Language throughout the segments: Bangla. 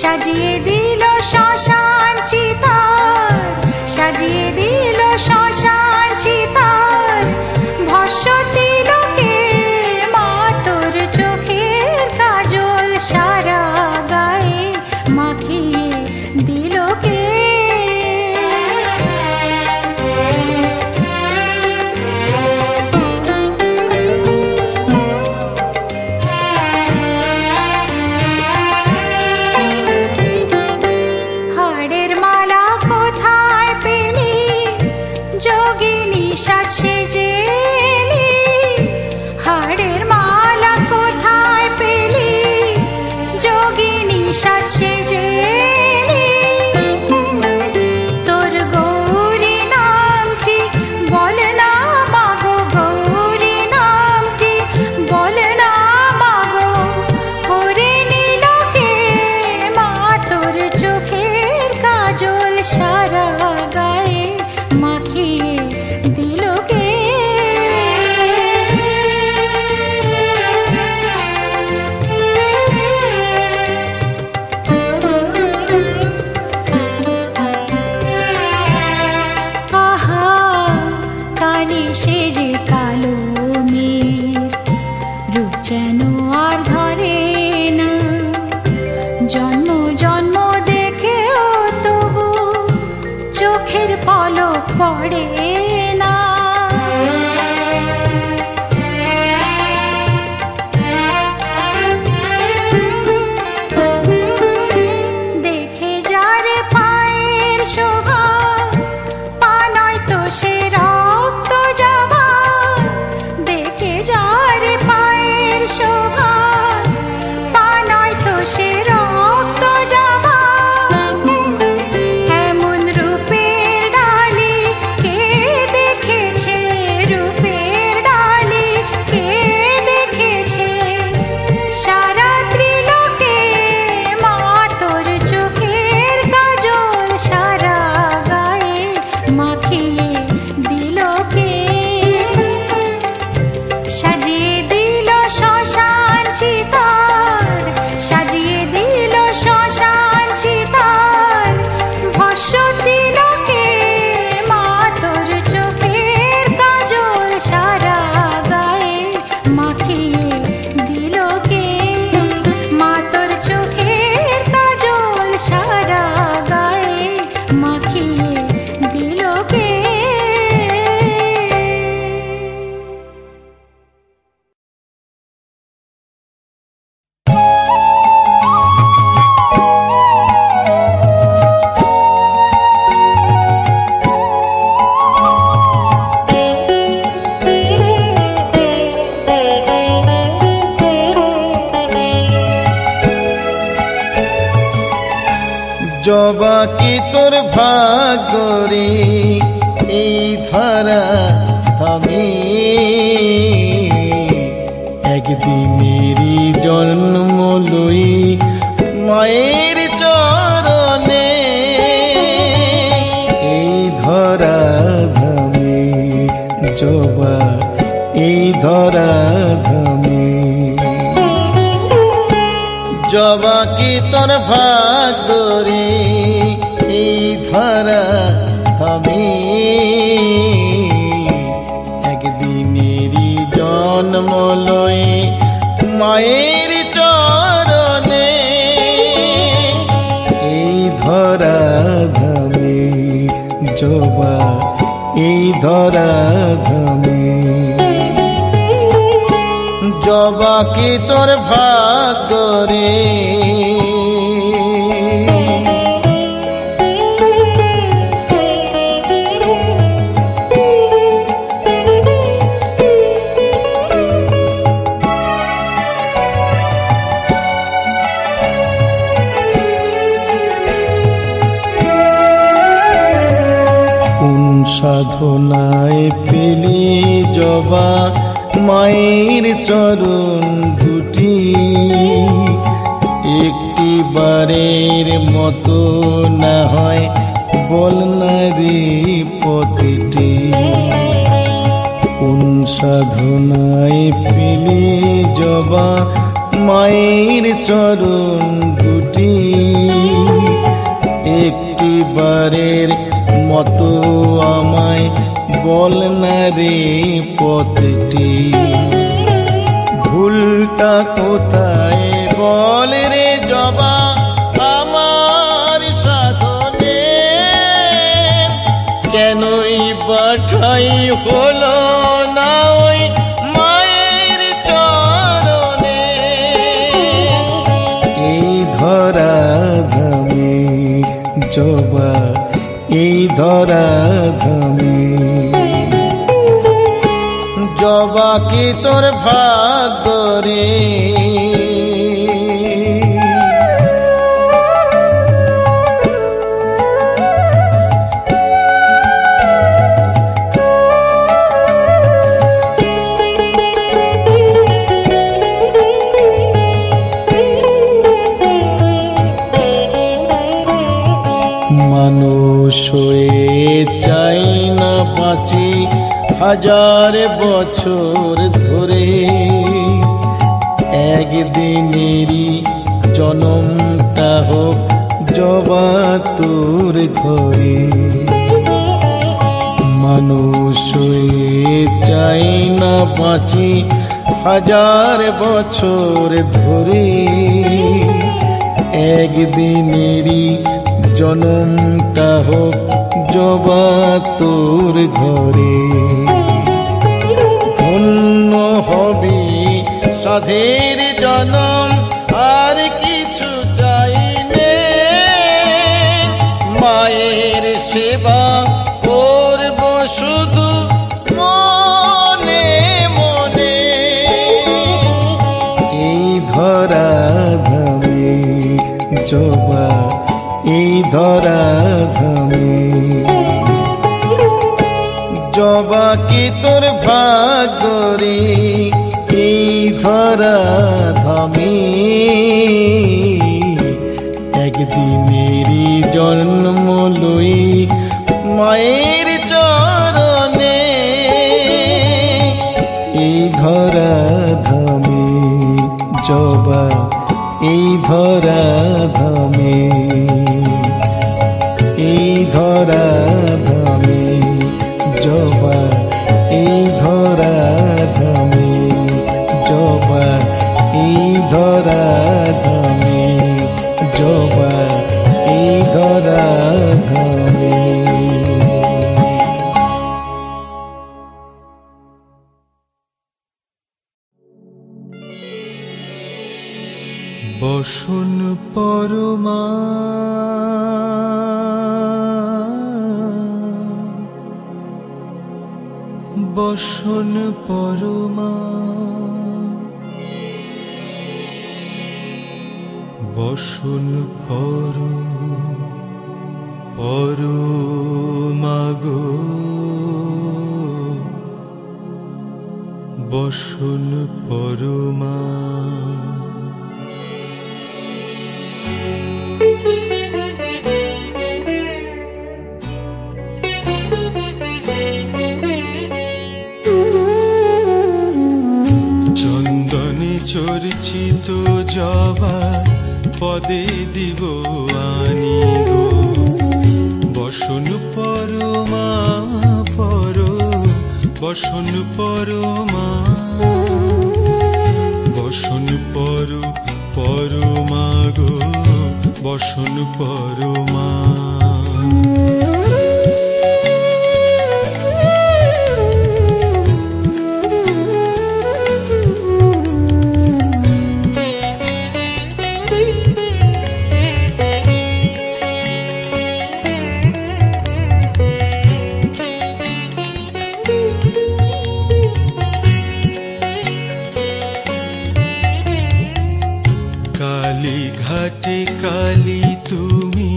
সাজিয়ে দিল শ্মশান চিতার, সাজিয়ে দিল শ্মশান চিতার, ভস্য তিলকে মা তোর চোখের কাজল সারা গায়ে মাখিয়ে দিল কে। সেজে এলি হাড়ের মালা কোথায় পেলি, যোগিনী সাজ সেজে এলি। তোর গৌরী নামটি বল না মাগো, গৌরী নামটি বল না মাগো, ওরে নীলকে মা তোর চোখের কাজল সারা গায়ে মাখিয়ে দিল কে। আহা কালি সেজে কালো মেয়ের রূপ যেন আর ধরে না, জন্ম জন্ম দেখেও তবু চোখের পলক পড়ে না। দেখে যার পায়ের শোভা, পা নয় তো সে রক্ত যাবা, দেখে যার পায়ের শোভা, পা নয় তো সে রক্ত যাবা। এমন রূপের ডালি কে জবা কি তোর ভাগ্য রে এই ধরা ধামে একদিনেরই জন্ম লই মায়ের চরণে এই ধরা ধামে জবা এই ধরা ধামে জবা কি তোর ভাগ্য রে এই ধরা ধামে একদিনেরই জন্ম লই মায়ের চরণে এই ধরা ধামে জবা এই ধরা ধামে জবা কি তোর ভাগ্য রে সাধনায় পেলি জবা মায়ের চরণ দুটি একটি বারের মতো না হয় বল না রে পথটি কোন সাধনায় পেলি জবা মায়ের চরণ দুটি একটি বারের মতো আমায় বল না রে পথটি ভুলটা কোথায় বল রে জবা আমার সাধনে কেনই বাঠাই হলো না ওই মায়ের চরণে এই ধরা ধামে জবা এই ধরা ধামে জবা কি তোর ভাগ্য রে মানুষ হয়ে চাই না বাঁচি হাজার বছর ধরে একদিনেরই জনমটা হোক জবা তোর ঘরে মানুষ হয়ে চাই না বাঁচি হাজার বছর ধরে একদিনেরই জনমটা হোক জবা তোর ঘরে ধন্য হবি সাধের জনম আর কিছু চাই নে মায়ের সেবা করব শুধু মনে মনে এই ধরা ধামে জবা এই ধরা ধামে জবা কি তোর ভাগ্য রে এই ধরা ধামে একদিনেরই জন্ম লই মায়ের চরণে এই ধরা ধামে জবা এই ধরা ধামে এই ধরা ধামে জবা এই ধরা ধামে জবা এই ধরা ধামে জবা এই ধরা ধামে বসন পরমা বসন পরমা বসন পর পরমা গো বসন পরমা চন্দনে চর্চিত জবা পদে দিব আনি গো বসন পরমা পর বসন পরমা বসন পরমা গো বসন পরমা কালীঘাটে কালী তুমি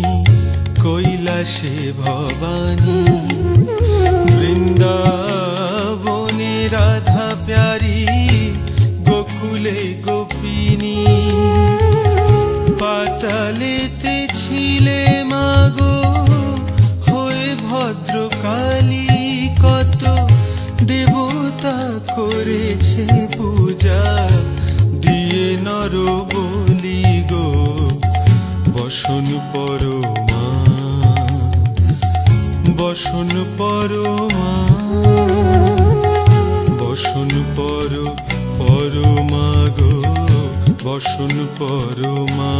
কৈলাসে ভবানী বৃন্দাবনে রাধা প্যারি গোকুলে গোপিনী পাতালেতে ছিলে মাগো হয়ে ভদ্রকালী কত দেবতা করেছে পূজা দিয়ে নর বলি গো বসন পরমা বসন পরমা বসন পরমা গো বসন পরমা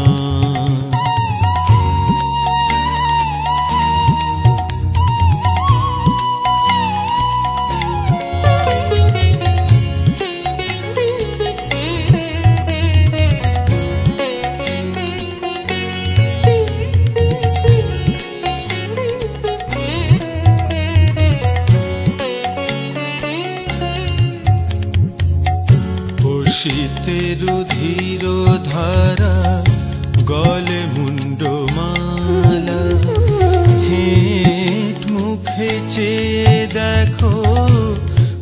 শীতের ধীর ধারা গলে মুন্ডমালা হেঁট মুখে চেয়ে দেখো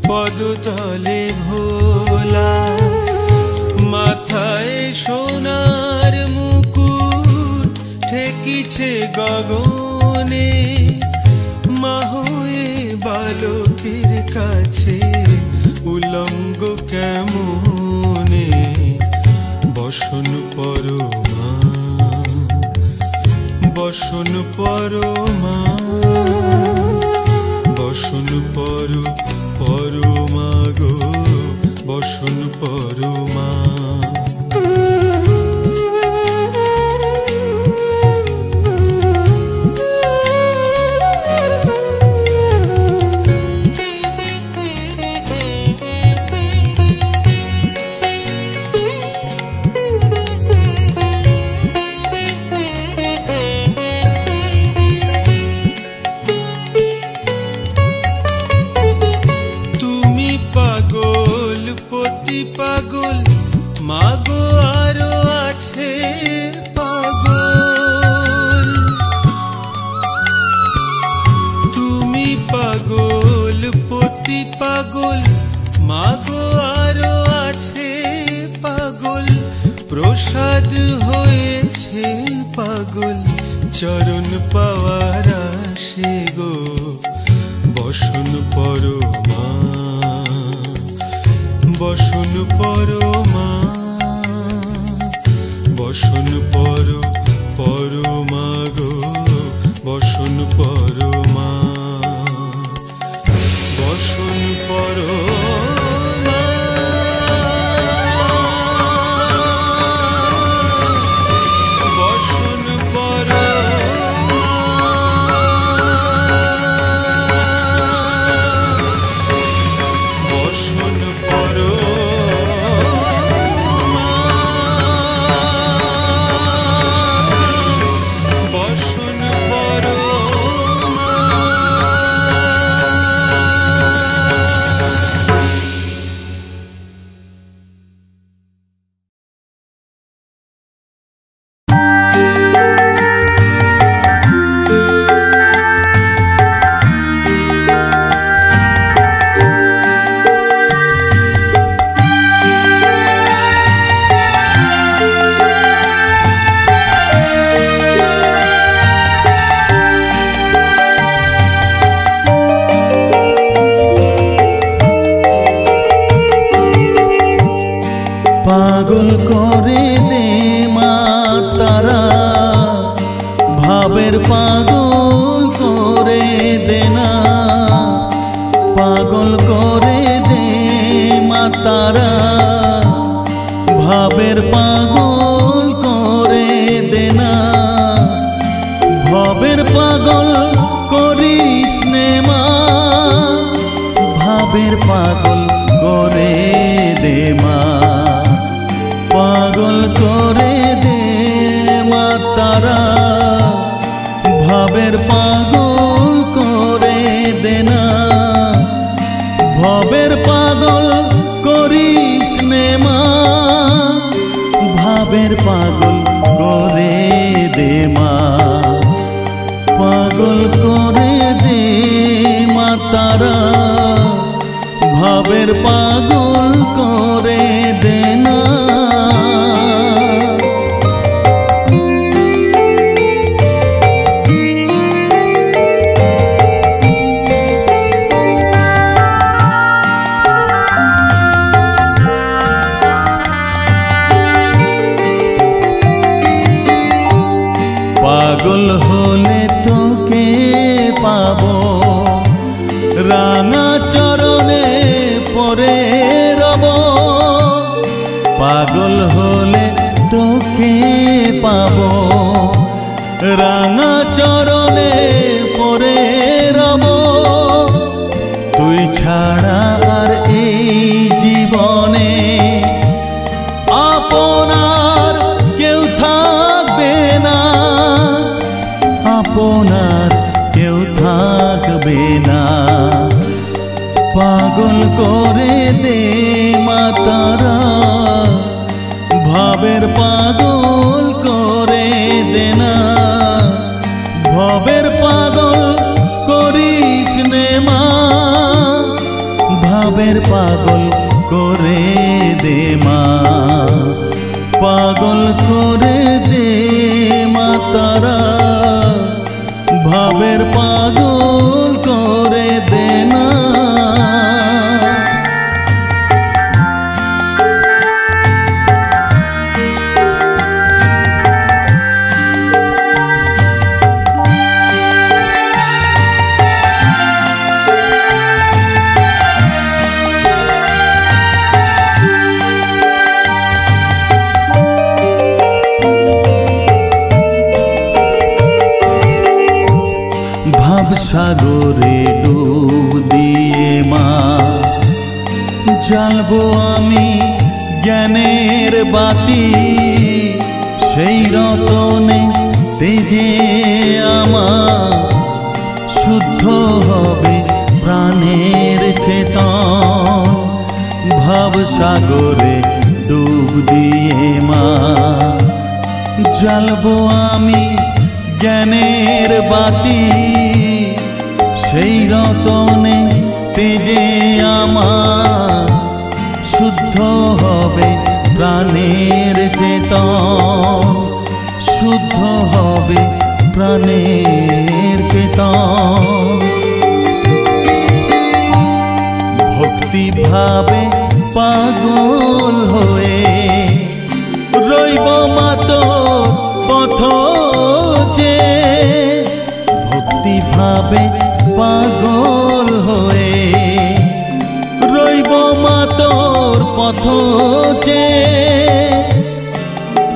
পদতলে ভোলা মাথায় সোনার মুকুট ঠেকিছে গগনে মা হয়ে বালকের কাছে উলঙ্গ কেমনে বসন পরমা বসন পরমা বসন পরমা গো বসন পরমা পাগল মাগো আরো আছে পাগল তুমি পাগল পতি পাগল মাগো আরো আছে পাগল প্রসাদ হয়েছে পাগল চরণ পাওয়ার আসে গো বসন পরমা বসন পরমা বসন পরমা গো বসন পরমা বসন পরমা বসন পরমা বসন পরমা বসন পরমা ভাবের পাগল করে দে না, পাগল করে দে মা তারা, ভাবের পাগল করে দে না, ভাবের পাগল করিস নে মা, ভাবের পাগল করে দে মা, পাগল করে দে মা তারা, ভাবের পাগল করে দে না, ভাবের পাগল করিস নে মা, ভাবের পাগল করে দে মা, পাগল করে দে মা তারা, ভাবের পাগল করে দে না। পাগল হলে তোকে পাবো, রাঙা চরণে পরে রব, পাগল হলে তোকে পাবো, রাঙা চরণে পরে রব, তুই ছাড়া আর এই জীবনে আপনার কেউ থাকবে না, আপনার কেউ থাকবে না, পাগল করে দে মা তারা, ভাবের পাগল করে দে না, ভাবের পাগল করিস নে মা, ভাবের পাগল করে দে মা, পাগল করে দে মা তারা, ভাবের পাগল করে দে না। সাগরে ডুব দিয়ে মা জ্বালবো আমি জ্ঞানের বাতি, সেই রতনে তেজে আমার শুদ্ধ হবে প্রাণের চেতন, ভাব সাগরে ডুব দিয়ে মা জ্বালবো আমি জ্ঞানের বাতি, সেই রতনে তেজে আমার শুদ্ধ হবে প্রাণের চেতন, শুদ্ধ হবে প্রাণের চেতন, ভক্তি ভাবে পাগল হয়ে রইব মাতো পথ যে, ভক্তি ভাবে পাগল হয়ে রইব মা তোর পথ যে,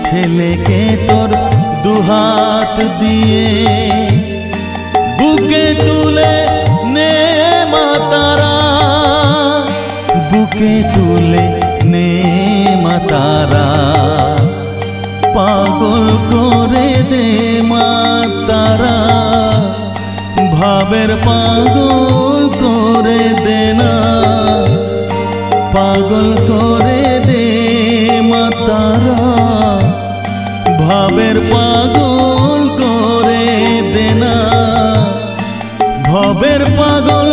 ছেলেকে তোর দুহাত দিয়ে বুকে তুলে নে মা তারা, বুকে তুলে নে মা তারা, পাগল করে দে মা তারা, ভাবের পাগল করে দে না, পাগল করে দে মা তারা, ভাবের পাগল করে দে না, ভাবের পাগল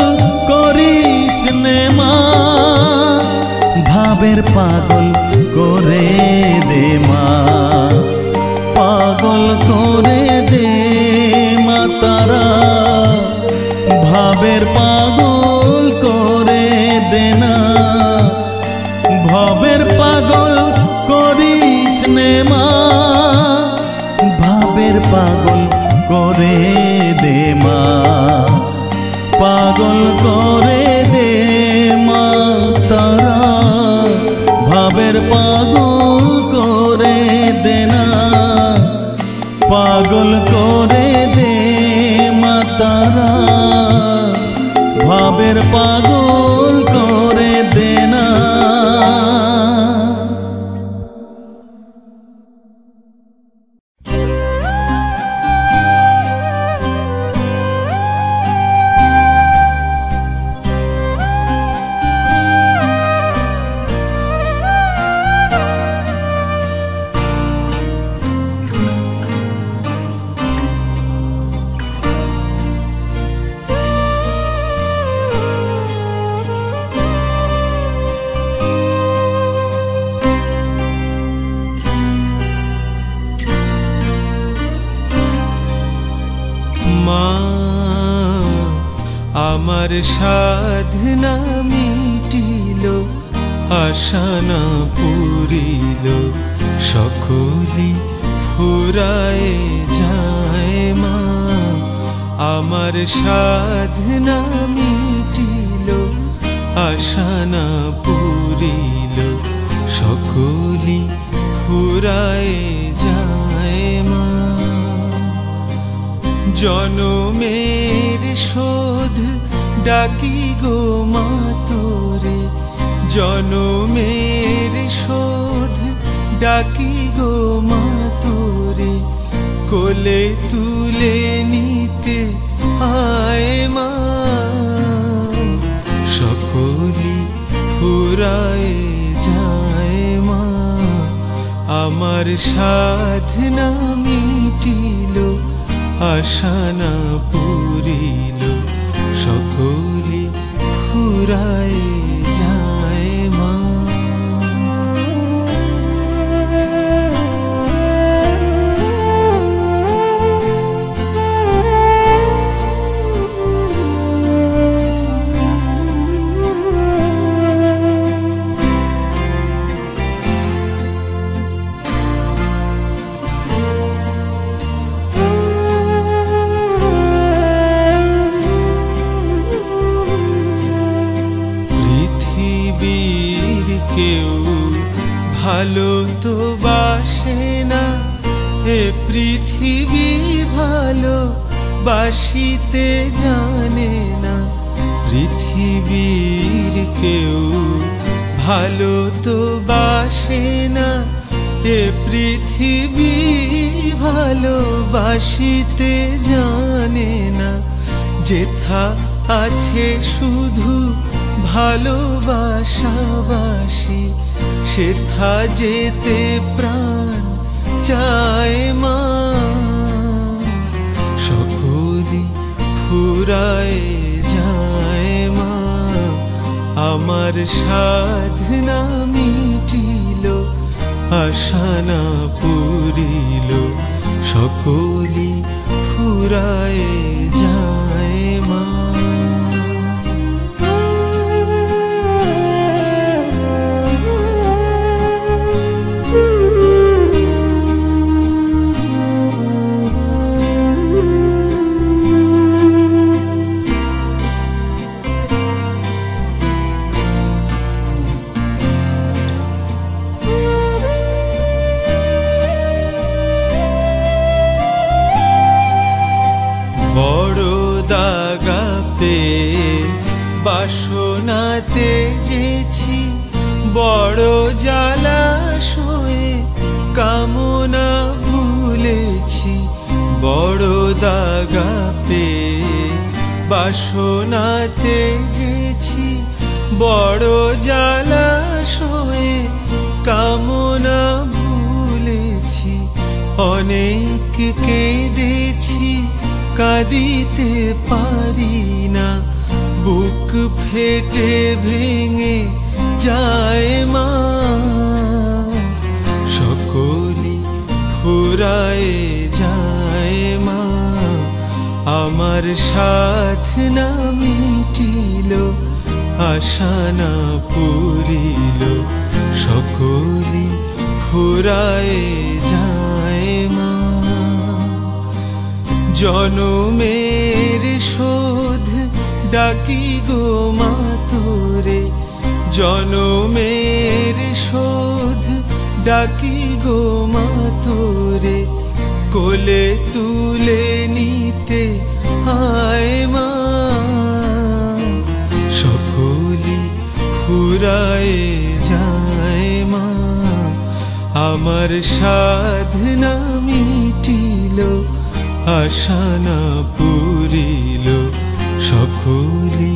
করিস নে মা, ভাবের পাগল করে দে মা, পাগল করে দে মা তারা, ভাবের পাগল করে দে না, ভাবের পাগল করিস নে মা, ভাবের পাগল করে তারা ভাবের পাগল করে দেনা। মা আমার সাধনা মিটিল, আশা না পুরিল, সকলি ফুরায় যায় মা। আমার সাধনা মিটিল, আশা না পুরিল, সকলি ফুরায় যায় মা। জনমের শোধ ডাকি গো মা তোরে, জনমের শোধ ডাকি গো মা তোরে, কোলে তুলে নিতে আয় মা। সকলি ফুরায় যায় মা, আমার সাধনা মিটিল, আশা না পুরিল, সকলি ফুরায় যায় মা। কেউ ভালো তো বাসে না, এ পৃথিবী ভালো বাসিতে জানে না। পৃথিবীর কেউ ভালো তো বাসে না, এ পৃথিবী ভালো বাসিতে জানে না। যেথা আছে শুধু ভালোবাসাবাসি, সেথা যেতে প্রাণ চায় মা। সকলি ফুরায় যায় মা, আমার সাধনা মিটিল, আশা না পুরিল, সকলি ফুরায় যায় মা। বাসনাতে যেছি বড় জ্বালাশয়ে, কামনা ভুলেছি বড় দাগা পেয়ে। বাসনাতে যেছি বড় জ্বালাশয়ে, কামনা ভুলেছি। অনেক কেঁদেছি কাঁদিতে পারি না, বুক ফেটে ভেঙে যায় মা। সকলি ফুরায় যায় মা, আমার সাধনা মিটিল, আশা না পুরিল, সকলি ফুরায় যায় মা। জনমের শোধ ডাকি গো মা তোরে, জনমের শোধ ডাকি গো মা তোরে, কোলে তুলে নিতে আয় ফুরায় যায় মা, আমার সাধনা মিটিল, আশা না পুরিল, সকলি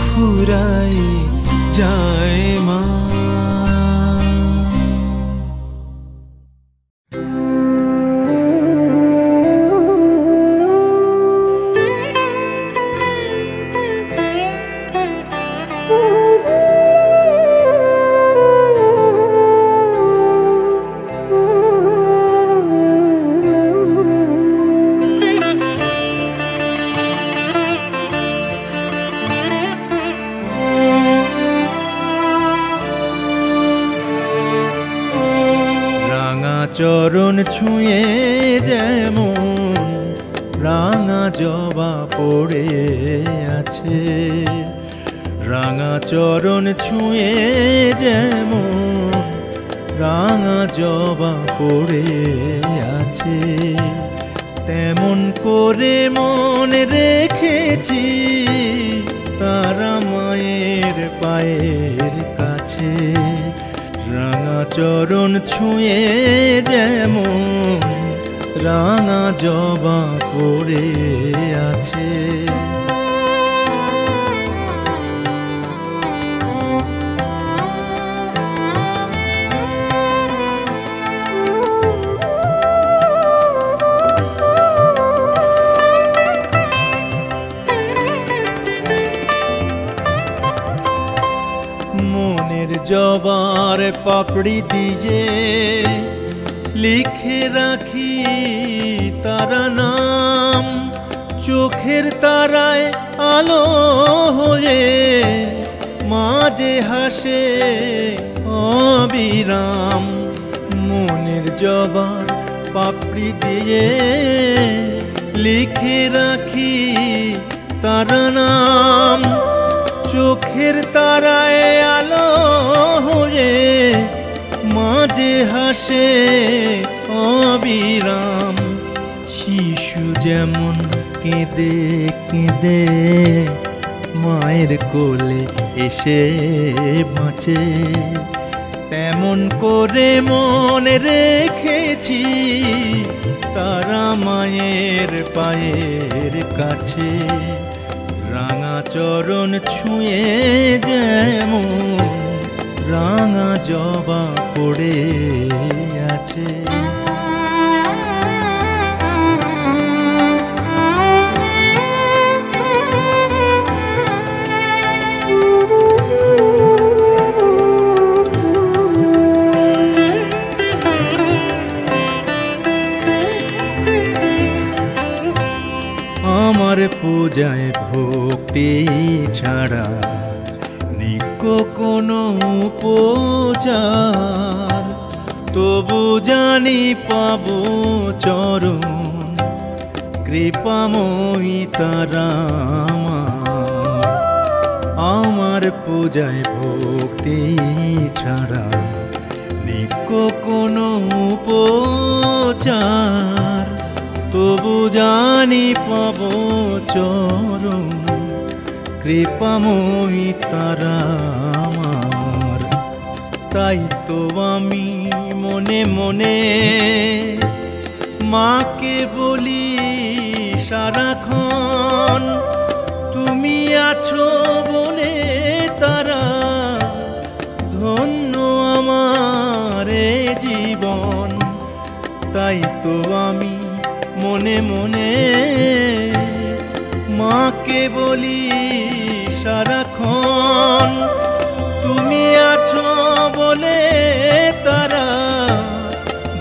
ফুরায় যায় মা। চরণ ছুঁয়ে যেমন রাঙা জবা পড়ে আছে, রাঙা চরণ ছুঁয়ে যেমন রাঙা জবা পড়ে আছে, তেমন করে মনে রেখেছি তারা মায়ের পায়ের কাছে। রাঙা চরণ ছুঁয়ে যেমন রাঙা জবা পড়ে আছে। মনের জবার পাপড়ি দিয়ে লিখে রাখি তারা নাম, চোখের তারায় আলো হয়ে মাঝে হাসে অবিরাম। মনের জবার পাপড়ি দিয়ে লিখে রাখি তারা নাম, চোখের তারায় আলো হয়ে মাঝে হাসে অবিরাম। শিশু যেমন কেঁদে কেঁদে মায়ের কোলে এসে বাঁচে, তেমন করে মনে রেখেছি তারা মায়ের পায়ের কাছে। রাঙা চরণ ছুঁয়ে যেমন রাঙা জবা পড়ে আছে। আমার পূজায় ভক্তি ছাড়া নিক্য কোনো উপচার, তবু জানি পাবো চরণ কৃপাময়ী তারা আমার। আমার পূজায় ভক্তি ছাড়া নিক্য কোনো উপচার, তবু জানি পাবো চরণ কৃপাময়ী তারা আমার। তাই তো আমি মনে মনে মাকে বলি সারাক্ষণ, তুমি আছো বলে তারা ধন্য আমার জীবন। তাই তো আমি মনে মনে মাকে বলি সারাক্ষণ, তুমি আছো বলে তারা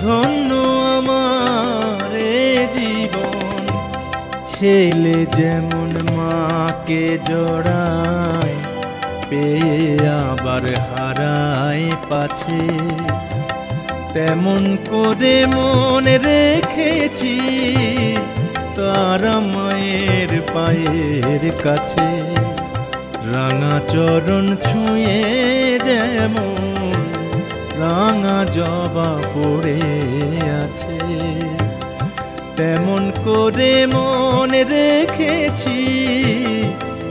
ধন্য আমার জীবন। ছেলে যেমন মাকে জড়ায় পেয়ে আবার হারায় পাছে, তেমন করে মনে রেখেছি তারা মায়ের পায়ের কাছে। রাঙা চরণ ছুঁয়ে যেমন রাঙা জবা পড়ে আছে, তেমন করে মনে রেখেছি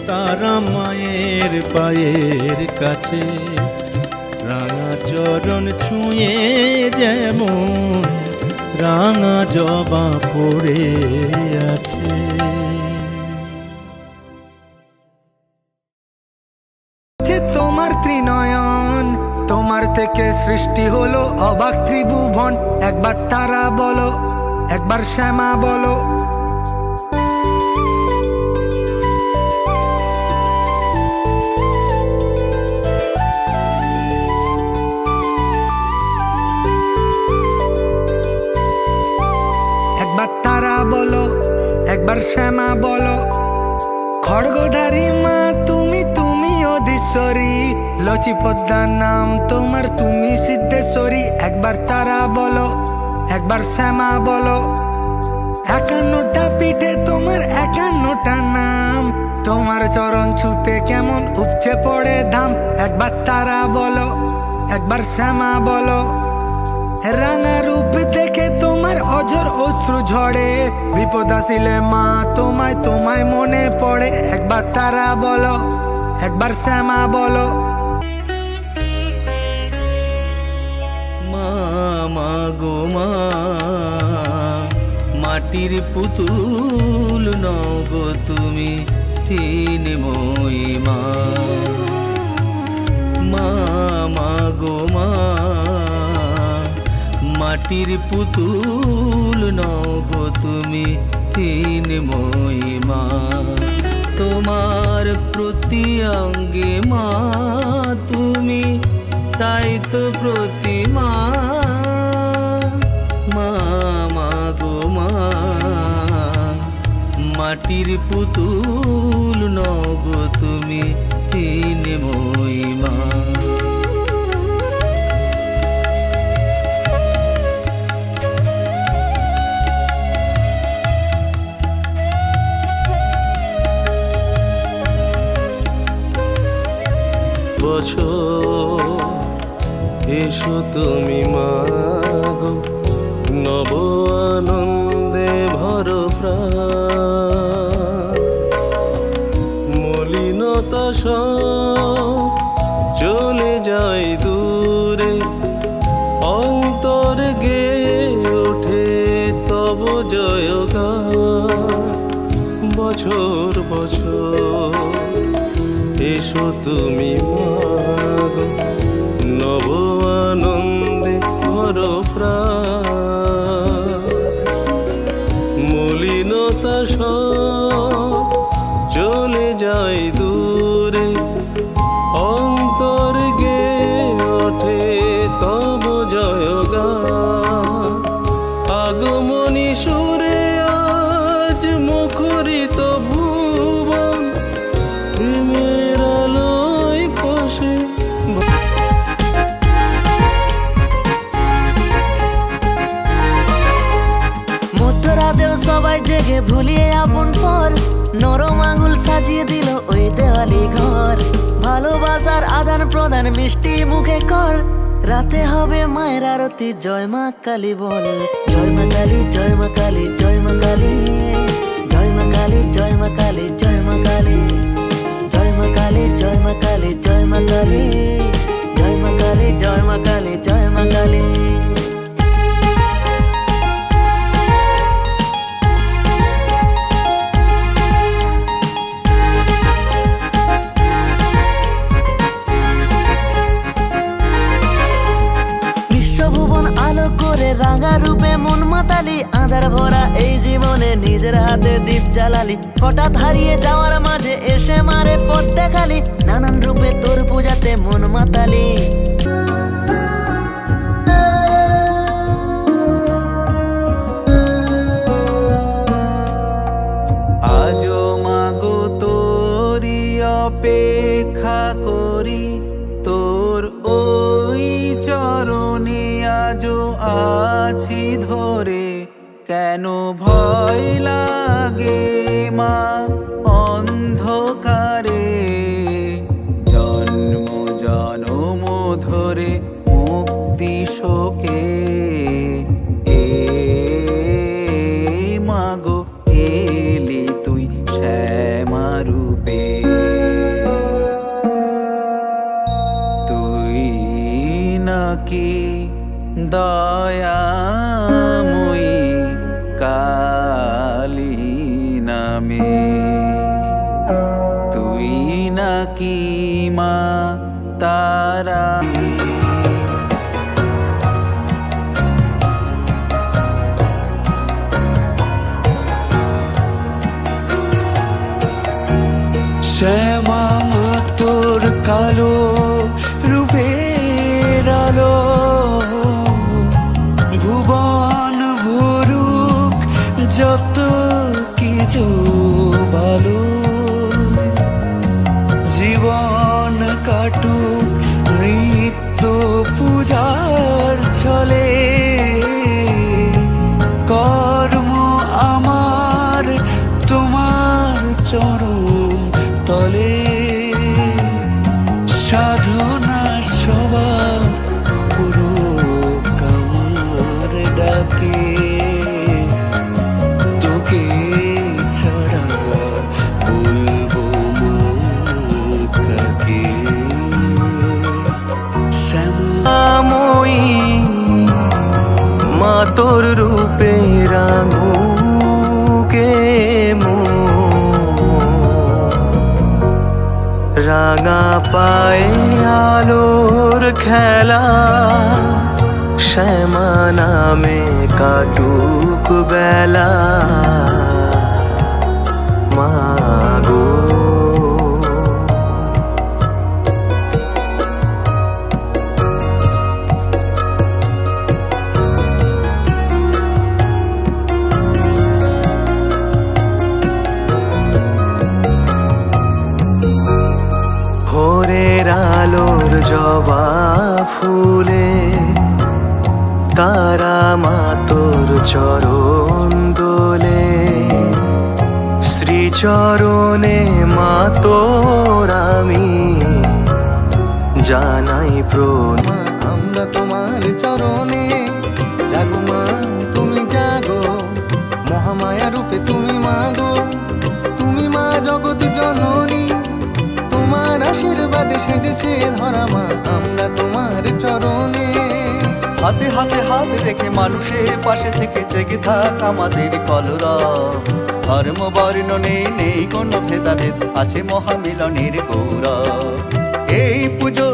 তারা মায়ের পায়ের কাছে। রাঙা চরণ ছুঁয়ে যেমন রাঙা জবা পড়ে আছে। তোমার ত্রিনয়ন, তোমার থেকে সৃষ্টি হলো অবাক ত্রিভুবন। একবার তারা বলো, একবার শ্যামা বলো। একবার তারা বলো, একবার শ্যামা বলো। খড়গধারী মা তুমি, তুমি অধীশ্বরী। লচি পদ্মার নাম তোমার, তুমি সিদ্ধেশ্বরী। একবার তারা বলো, একবার শ্যামা বলো। 51টা পিঠে তোমার 51টা নাম, তোমার চরণ ছুতে কেমন উপচে পড়ে ধাম। একবার তারা বলো, একবার শ্যামা বলো। রাঙা রূপ দেখে তোমার অঝর অশ্রু ঝরে। বিপদ আসিলে মা তোমায়, তোমায় মনে পড়ে। একবার তারা বলো, একবার শ্যামা বলো। মা মা গো মা, মাটির পুতুল নও গো তুমি, চিন্ময়ী মা। মা মা গো মা, মাটির পুতুল নও গো তুমি, চিন্ময়ী মা। তোমার প্রতি অঙ্গে মা তুমি, তাই তো প্রতিমা। মা মা গো মা, মাটির পুতুল নও গো তুমি, চিন্ময়ী মা। বছর এসো তুমি মা গো, নব আনন্দে ভরো প্রাণ। মলিনতা সব চলে যায় দূরে, অন্তর গেয়ে ওঠে তব জয়গান। বছর বছর এসো তুমি মা গো, নব আনন্দে ভরো প্রাণ। মলিনতা সব চলে যায় দূরে, অন্তর গেয়ে ওঠে তব জয়গান। আগমনী সুরে আজ মুখরিত ভুবন, প্রেমের আলোয় ফসে। মধ্যরাতেও সবাই জেগে ভুলিয়ে আপন পর, নরম আঙুল সাজিয়ে দিল ওই দেওয়ালি ঘর। ভালোবাসার আদান প্রদান মিষ্টি মুখে কর, রাতে হবে মায়ের আরতি। জয় মা কালী বল, জয় মা কালী, জয় মা কালী, জয় মা কালী। জয় মা কালী, জয় মা কালী, জয় মা কালী। জয় মা কালী, জয় মা কালী, জয় মা কালী। জয় মা কালী, জয় মা কালী, জয় মা কালী। বিশ্বভুবন আলো করে রাঙা রূপে মন মাতালি। আঁধার ভরা এই জীবনে নিজের হাতে দীপ জ্বালালি। হঠাৎ হারিয়ে যাওয়ার মাঝে এসে মারে পথ দেখালি। নানান রূপে তোর পূজাতে মন মাতালি। আজো মাগো তোরি অপেক্ষা করি, তোর ওই চরণে আজো আছি ধরে। কেন ভয় লাগে মা অন্ধকারে, জন্ম জনম ধরে মুক্তি শোকে। এ মাগো এলি তুই শ্যামা রূপে, তুই দয়াময়ী কালী নামে। তুই নাকি মা তারা। শ্যামা মা তোর কালো রূপের আলো ভুবন ভরুক যত কিছু ভালো, জীবন কাটুক নিত্য পূজার ছলে, কর্ম আমার তোমার চরণ তলে, সাধনা সবার পুরো কামার ডাকে, তোকে ছাড়া বলবো মা কাকে। শ্যামাময়ী মা তোর রূপের মুখে রাঙা পায়ে আলোর খেলা, শ্যামা নামে কাটুক বেলা মাগো। ভোরের আলোর জবা ফুলে তারা মা তোর চরণ দোলে, শ্রীচরণে মা তোর আমি জানাই প্রণাম। আমরা তোমার চরণে জাগো মা, তুমি জাগো, মহামায়া রূপে তুমি মাগো, তুমি মা জগৎ জননী, তোমার আশীর্বাদে সেজেছে ধরা মা আমরা তোমার চরণে। হাতে হাতে হাত রেখে মানুষের পাশে থেকে জেগে থাক আমাদের কলরব, ধর্ম বর্ণ নেই কোনো ভেদাভেদ, আছে মহামিলনের গৌরব। এই পুজো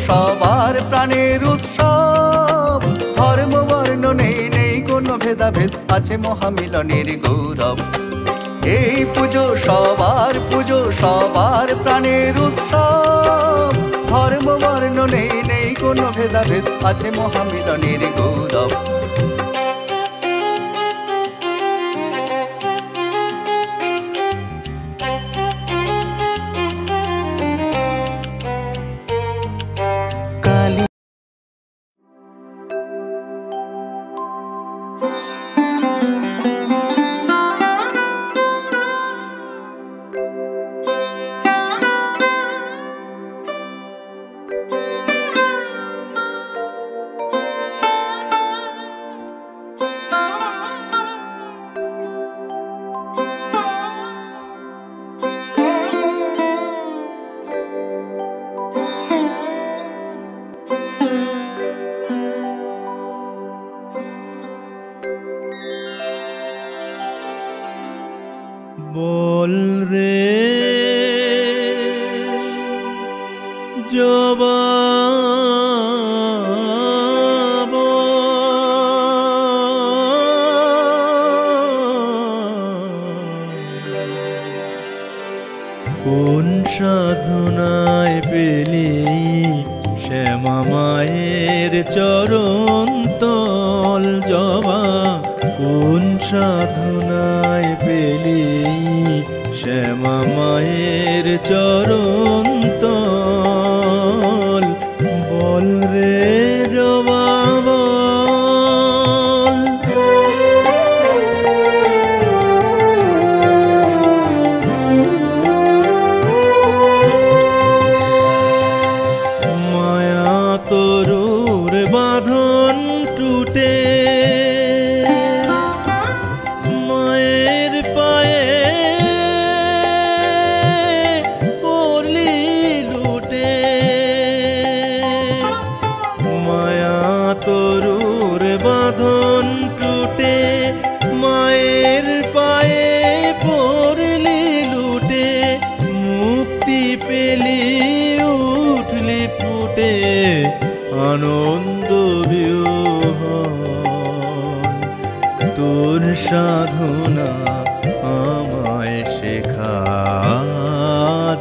সবার প্রাণের উৎসব, ধর্ম বর্ণ নেই কোনো ভেদাভেদ, আছে মহামিলনের গৌরব। এই পুজো সবার প্রাণের উৎসব, ধর্ম বর্ণ নেই কোনো ভেদাভেদ, আছে মহামিলনের গৌরব। বল রে জবা কোন সাধনায় পেলি শ্যামা মায়ের চরণ তল জবা, কোন সাধনায় পেলি শ্যামা মায়ের চরণ তল, বল রে জবা বল। মায়া তরুর বাঁধন টুটে মায়ের পায়ে পড়লি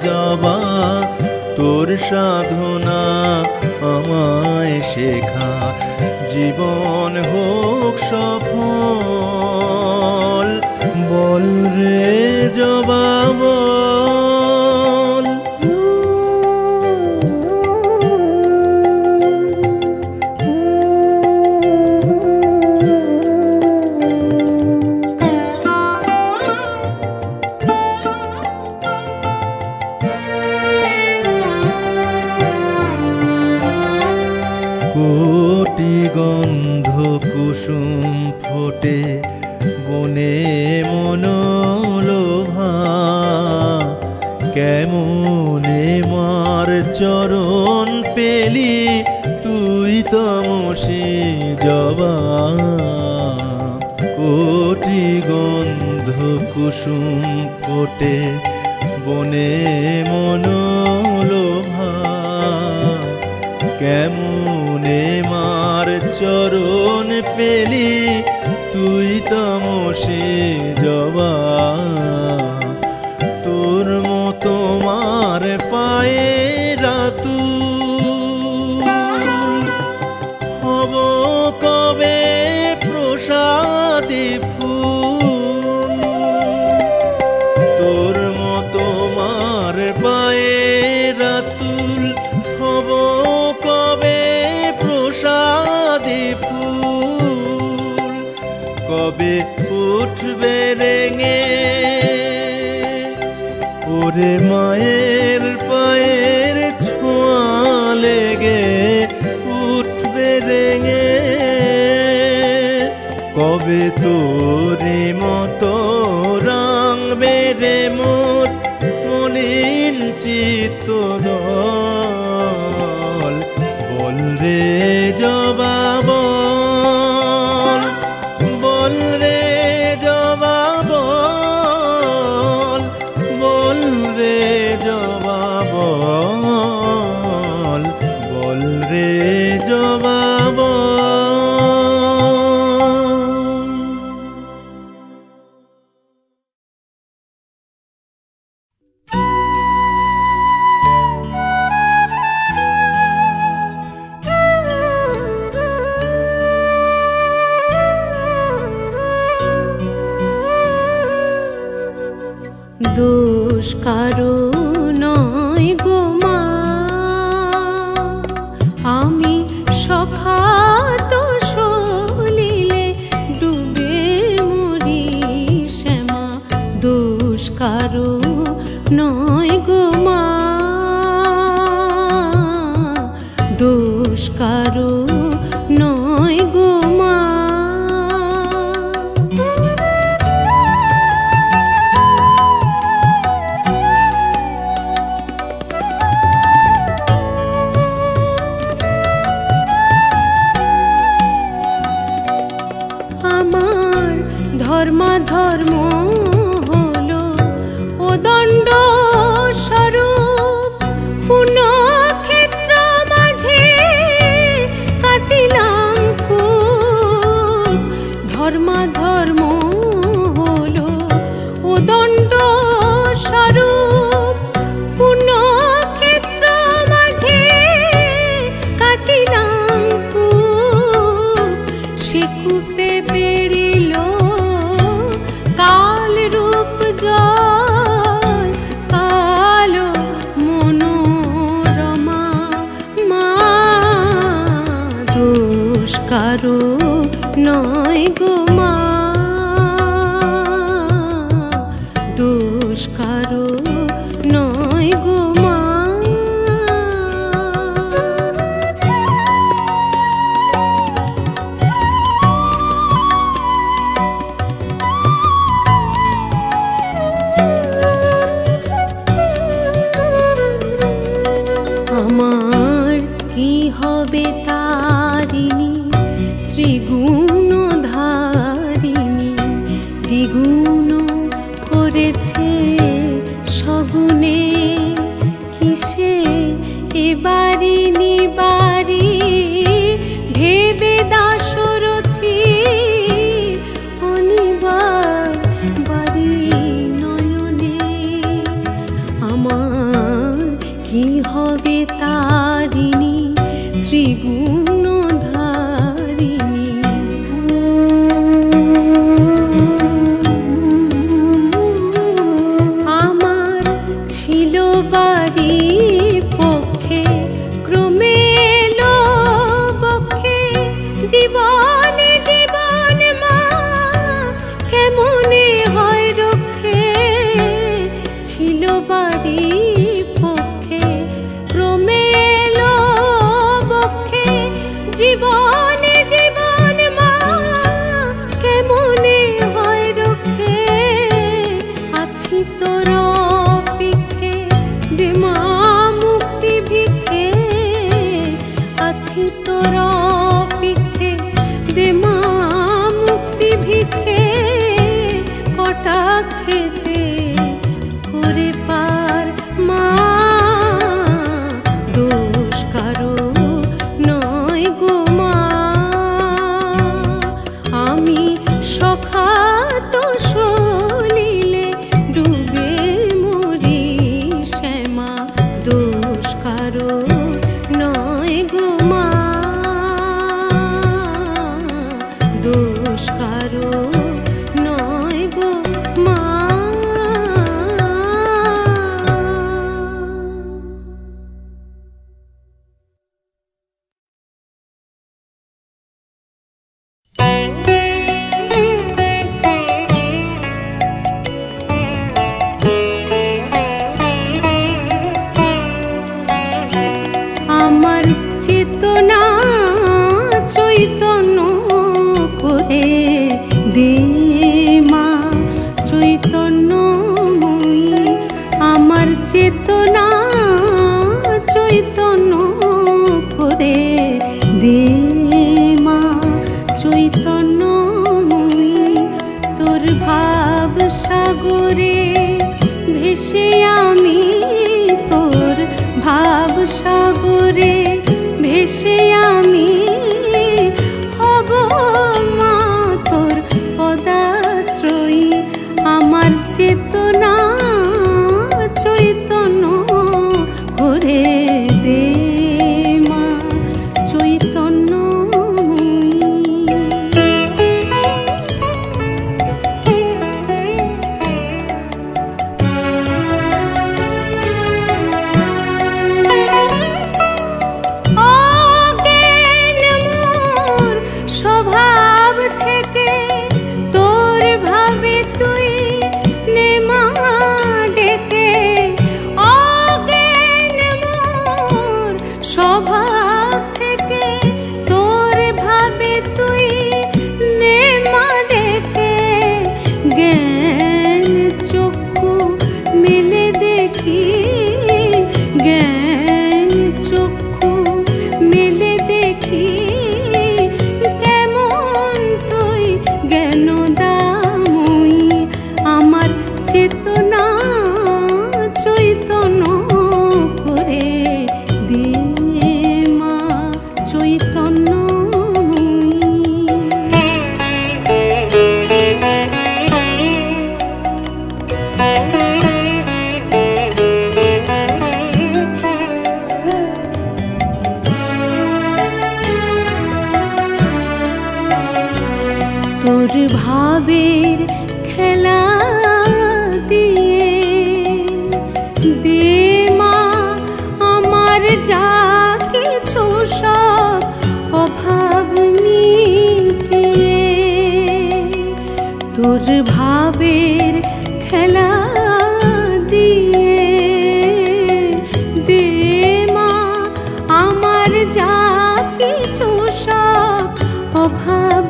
জবা তোর সাধনা আমায় শেখা, জীবন হোক সফল। বল রে জবা বল, কোটি গন্ধ কুসুম ফোটে বনে মনোলোভা, কেমনে মার চরণ পেলি তুই তমসি জবা। কোটি গন্ধ কুসুম ফোটে বনে মনোলোভা, কেমনে মার চরণ পেলি তুই তমসে জবা। তোর মতো মার পায়ে রাতু হব কবে প্রসাদে ফুল। তোর মতো মার পায়ে রাতুল হব কবে প্রসাদে ফুল। কবে উঠবে রেঙে ওরে মায়ের পায়ের ছোঁয়া লেগে উঠবে রেঙে। কবে তোরে মতো রাঙবে রে মোর মলিন চিত্ত দল। বল রে জবা বল, বল রে জবা বল, বল রে জবা বল, বল রে জবা বল। দোষ কারো নয় গো মা, আমি সখাত সলিলে ডুবে মরি শ্যামা। দোষ কারো নয় গো মা, দোষ কারো নয় গো মা। ধর্ম হলো ও দণ্ড স্বরূপ, পুণ্যক্ষেত্র মাঝে কাটিলাম খুব। ধর্ম হলো ও দণ্ড স্বরূপ, পুণ্যক্ষেত্র মাঝে কাটিলাম খুব। সে কূপে বেড়িল কাল রূপ জল, কালো মনোরমা মা। দোষ কারো নয় গো মা, দোষ কারো নয় গো মা। আমার কি হবে তারিণী, ত্রিগুণ ধারিণী, দ্বিগুণ করেছে সগুণে। কিসে এবারি নিবারি ভেবে দাশরথী, অনিবার বাড়ি নয়নে। হবে তারিণী ত্রিগুণধারিণী। আমার ছিল বাড়ি পক্ষে ক্রমে এলো পক্ষে জীবনে জীবন মা কেমনে হয় রক্ষে। ছিল বাড়ি পক্ষে ক্রমে এলো পক্ষে জীবনে জীবন মা কেমনে হয় রক্ষে। আছি তোর অপেক্ষে দে মা মুক্তি ভিক্ষে। আছি তোর অপেক্ষে দে মা মুক্তি ভিক্ষে। কটাক্ষেতে করে পার মা দোষ কারো নয় গো মা। আমি সখাত সলিলে ডুবে মরি শ্যামা দোষ কারো নয় গো মা। দোষ কারো নয় গো মা। আমার চেতনা চৈতন্য করে দে মা চৈতন্যময়ী। আমার চেতনা চৈতন্য করে দে মা চৈতন্যময়ী। তোর ভাব সাগরে ভেসে আমি তোর ভাব সাগরে ভেসে আমি হব মা তোর পদাশ্রয়ী। আমার চেতনা চৈতন্য করে দে মা চৈতন্যময়ী। স্বভাব থেকে তোর ভাবে তুই নেমা ডেকে। অজ্ঞান মোর স্বভাব থেকে তোর ভাবে তুই নেমা ডেকে। জ্ঞান চক্ষু মেলে দেখি জ্ঞান চক্ষু মেলে দেখি কেমন তুই জ্ঞানদাময়ী। আমার চেতনা চৈতন্য করে দে মা চৈতন্যময়ী। তোর ভাবের খেলা দিয়ে দে মা আমার যা কিছু সব অভাব মিটিয়ে। তোর ভাবের খেলা দিয়ে দে মা আমার যা কিছু সব অভাব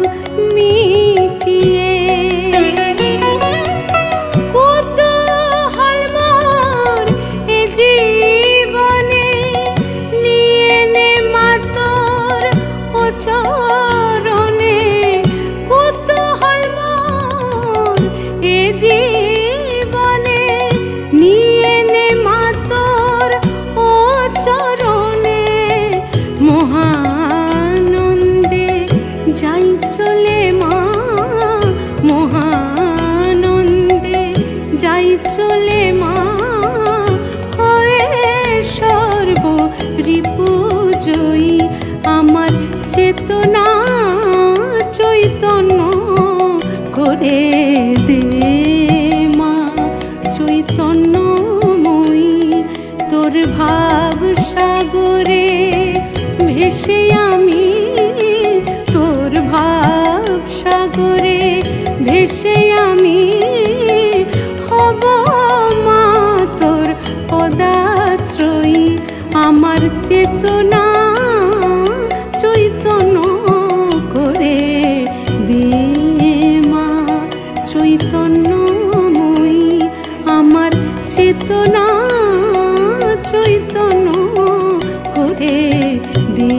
মিটিয়ে। কৌতূহল মোর এ জীবনে নিয়ে নে মা তোর ও চরণে। কৌতূহল মোর এ জীবনে চৈতন্যময়ী তোর ভাব সাগরে ভেসে আমি, তোর ভাব সাগরে ভেসে আমি হব মা তোর পদাশ্রয়ী। আমার চেতনা চৈতন্য করে দে মা, চৈতন্যময়ী আমার চেতনা চৈতন্য করে দে।